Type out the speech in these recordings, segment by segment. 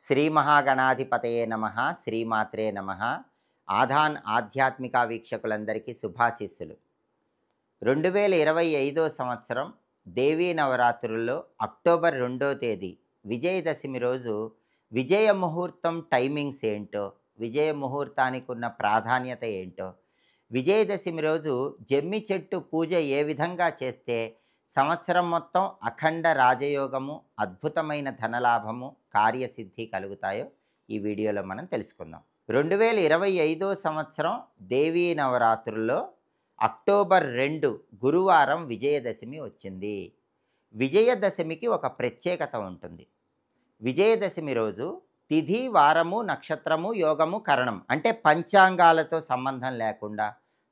శ్రీ మహాగణాధిపతయే నమః, శ్రీమాత్రే నమః. ఆధాన్ ఆధ్యాత్మిక వీక్షకులందరికీ శుభాశీస్సులు. 2025 సంవత్సరం దేవీ నవరాత్రుల్లో అక్టోబర్ 2వ తేదీ విజయదశమి రోజు విజయ ముహూర్తం టైమింగ్స్ ఏంటో, విజయ ముహూర్తానికి ఉన్న ప్రాధాన్యత ఏంటో, విజయదశమి రోజు జమ్మి చెట్టు పూజ ఏ విధంగా చేస్తే సంవత్సరం మొత్తం అఖండ రాజయోగము, అద్భుతమైన ధనలాభము, కార్యసిద్ధి కలుగుతాయో ఈ వీడియోలో మనం తెలుసుకుందాం. 2025 సంవత్సరం దేవీ నవరాత్రుల్లో అక్టోబర్ 2 గురువారం విజయదశమి వచ్చింది. విజయదశమికి ఒక ప్రత్యేకత ఉంటుంది. విజయదశమి రోజు తిథి, వారము, నక్షత్రము, యోగము, కరణం అంటే పంచాంగాలతో సంబంధం లేకుండా,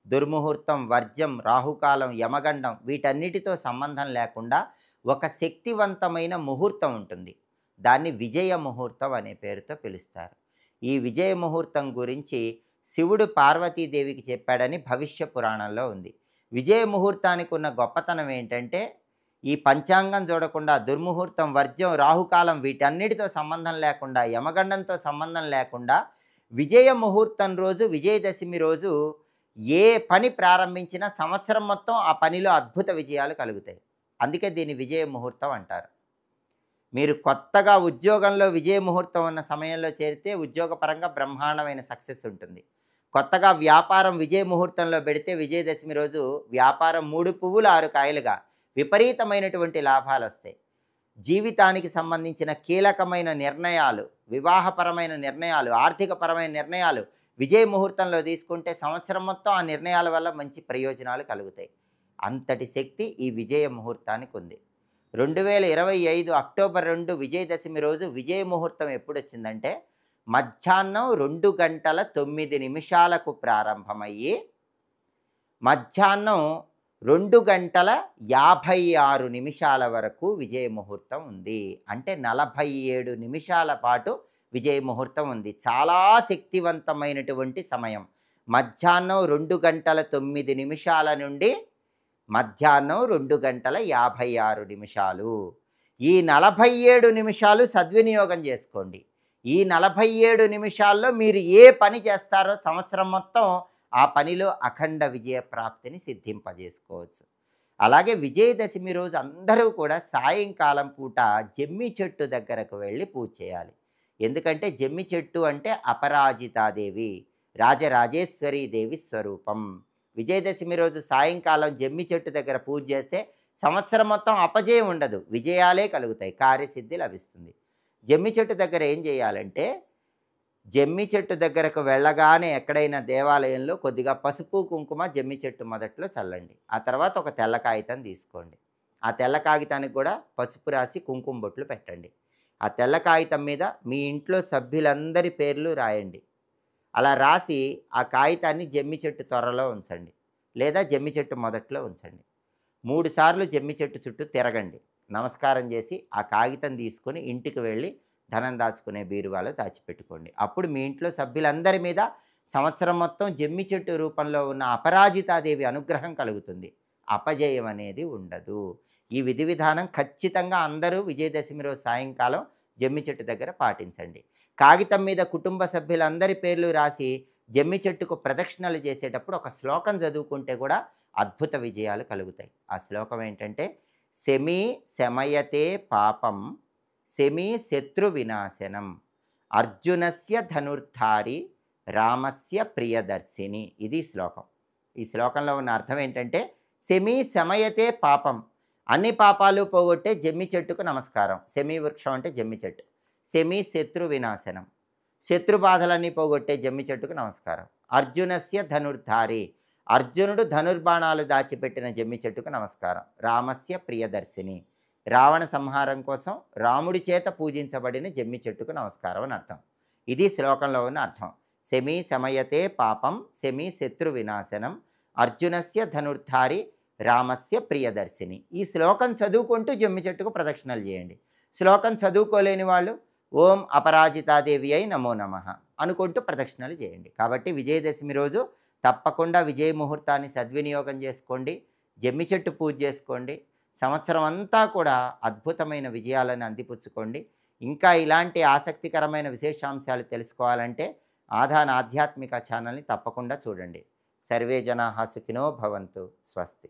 దుర్ముహూర్తం, వర్జం, రాహుకాలం, యమగండం వీటన్నిటితో సంబంధం లేకుండా ఒక శక్తివంతమైన ముహూర్తం ఉంటుంది. దాన్ని విజయ ముహూర్తం అనే పేరుతో పిలుస్తారు. ఈ విజయ ముహూర్తం గురించి శివుడు పార్వతీదేవికి చెప్పాడని భవిష్య పురాణంలో ఉంది. విజయ ముహూర్తానికి ఉన్న గొప్పతనం ఏంటంటే, ఈ పంచాంగం చూడకుండా, దుర్ముహూర్తం, వర్జం, రాహుకాలం వీటన్నిటితో సంబంధం లేకుండా, యమగండంతో సంబంధం లేకుండా విజయ ముహూర్తం రోజు, విజయదశమి రోజు ఏ పని ప్రారంభించినా సంవత్సరం మొత్తం ఆ పనిలో అద్భుత విజయాలు కలుగుతాయి. అందుకే దీన్ని విజయ ముహూర్తం అంటారు. మీరు కొత్తగా ఉద్యోగంలో విజయ ముహూర్తం ఉన్న సమయంలో చేరితే ఉద్యోగపరంగా బ్రహ్మాండమైన సక్సెస్ ఉంటుంది. కొత్తగా వ్యాపారం విజయ ముహూర్తంలో పెడితే విజయదశమి రోజు వ్యాపారం 3 పువ్వులు 6 కాయలుగా విపరీతమైనటువంటి లాభాలు వస్తాయి. జీవితానికి సంబంధించిన కీలకమైన నిర్ణయాలు, వివాహపరమైన నిర్ణయాలు, ఆర్థికపరమైన నిర్ణయాలు విజయ ముహూర్తంలో తీసుకుంటే సంవత్సరం మొత్తం ఆ నిర్ణయాల వల్ల మంచి ప్రయోజనాలు కలుగుతాయి. అంతటి శక్తి ఈ విజయ ముహూర్తానికి ఉంది. 2025 అక్టోబర్ 2 విజయదశమి రోజు విజయ ముహూర్తం ఎప్పుడు వచ్చిందంటే, మధ్యాహ్నం 2:09 ప్రారంభమయ్యి మధ్యాహ్నం 2:56 వరకు విజయ ముహూర్తం ఉంది. అంటే 47 నిమిషాల పాటు విజయ ముహూర్తం ఉంది. చాలా శక్తివంతమైనటువంటి సమయం. మధ్యాహ్నం 2:09 నుండి మధ్యాహ్నం 2:56. ఈ 47 నిమిషాలు సద్వినియోగం చేసుకోండి. ఈ 47 నిమిషాల్లో మీరు ఏ పని చేస్తారో సంవత్సరం మొత్తం ఆ పనిలో అఖండ విజయ ప్రాప్తిని సిద్ధింపజేసుకోవచ్చు. అలాగే విజయదశమి రోజు అందరూ కూడా సాయంకాలం పూట జమ్మి చెట్టు దగ్గరకు వెళ్ళి పూజ చేయాలి. ఎందుకంటే జమ్మి చెట్టు అంటే అపరాజితాదేవి, రాజరాజేశ్వరీ దేవి స్వరూపం. విజయదశమి రోజు సాయంకాలం జమ్మి చెట్టు దగ్గర పూజ చేస్తే సంవత్సరం మొత్తం అపజయం ఉండదు, విజయాలే కలుగుతాయి, కార్యసిద్ధి లభిస్తుంది. జమ్మి చెట్టు దగ్గర ఏం చేయాలంటే, జమ్మి చెట్టు దగ్గరకు వెళ్ళగానే ఎక్కడైనా దేవాలయంలో కొద్దిగా పసుపు కుంకుమ జమ్మి చెట్టు మొదట్లో చల్లండి. ఆ తర్వాత ఒక తెల్ల కాగితం తీసుకోండి. ఆ తెల్ల కాగితానికి కూడా పసుపు రాసి కుంకుమ బొట్లు పెట్టండి. ఆ తెల్ల కాగితం మీద మీ ఇంట్లో సభ్యులందరి పేర్లు రాయండి. అలా రాసి ఆ కాగితాన్ని జమ్మి చెట్టు త్వరలో ఉంచండి, లేదా జమ్మి చెట్టు మొదట్లో ఉంచండి. 3 సార్లు జమ్మి చెట్టు చుట్టూ తిరగండి. నమస్కారం చేసి ఆ కాగితం తీసుకొని ఇంటికి వెళ్ళి ధనం దాచుకునే బీరువాలో దాచిపెట్టుకోండి. అప్పుడు మీ ఇంట్లో సభ్యులందరి మీద సంవత్సరం మొత్తం జమ్మి చెట్టు రూపంలో ఉన్న అపరాజితాదేవి అనుగ్రహం కలుగుతుంది. అపజయం అనేది ఉండదు. ఈ విధి విధానం ఖచ్చితంగా అందరూ విజయదశమి రోజు సాయంకాలం జమ్మి చెట్టు దగ్గర పాటించండి. కాగితం మీద కుటుంబ సభ్యులందరి పేర్లు రాసి జమ్మి చెట్టుకు ప్రదక్షిణలు చేసేటప్పుడు ఒక శ్లోకం చదువుకుంటే కూడా అద్భుత విజయాలు కలుగుతాయి. ఆ శ్లోకం ఏంటంటే, శమీ శమయతే పాపం శమీ శత్రు వినాశనం అర్జునస్య ధనుర్ధారి రామస్య ప్రియదర్శిని. ఇది శ్లోకం. ఈ శ్లోకంలో ఉన్న అర్థం ఏంటంటే, శమీ శమయతే పాపం, అన్ని పాపాలు పోగొట్టే జమ్మి చెట్టుకు నమస్కారం. శమీ వృక్షం అంటే జమ్మి చెట్టు. శమీ శత్రు వినాశనం, శత్రు బాధలన్నీ పోగొట్టే జమ్మి చెట్టుకు నమస్కారం. అర్జునస్య ధనుర్ధారి, అర్జునుడు ధనుర్బాణాలు దాచిపెట్టిన జమ్మి చెట్టుకు నమస్కారం. రామస్య ప్రియదర్శిని, రావణ సంహారం కోసం రాముడి చేత పూజించబడిన జమ్మి చెట్టుకు నమస్కారం అని అర్థం. ఇది శ్లోకంలో ఉన్న అర్థం. శమీ శమయతే పాపం శమీ శత్రు వినాశనం అర్జునస్య ధనుర్ధారి రామస్య ప్రియదర్శిని. ఈ శ్లోకం చదువుకుంటూ జమ్మి చెట్టుకు ప్రదక్షిణలు చేయండి. శ్లోకం చదువుకోలేని వాళ్ళు ఓం అపరాజితాదేవి అయి నమో నమః అనుకుంటూ ప్రదక్షిణలు చేయండి. కాబట్టి విజయదశమి రోజు తప్పకుండా విజయ ముహూర్తాన్ని సద్వినియోగం చేసుకోండి. జమ్మి చెట్టు పూజ చేసుకోండి. సంవత్సరం అంతా కూడా అద్భుతమైన విజయాలను అందిపుచ్చుకోండి. ఇంకా ఇలాంటి ఆసక్తికరమైన విశేషాంశాలు తెలుసుకోవాలంటే ఆధాన్ ఆధ్యాత్మిక ఛానల్ని తప్పకుండా చూడండి. సర్వే జనాః సుఖినో భవంతు. స్వస్తి.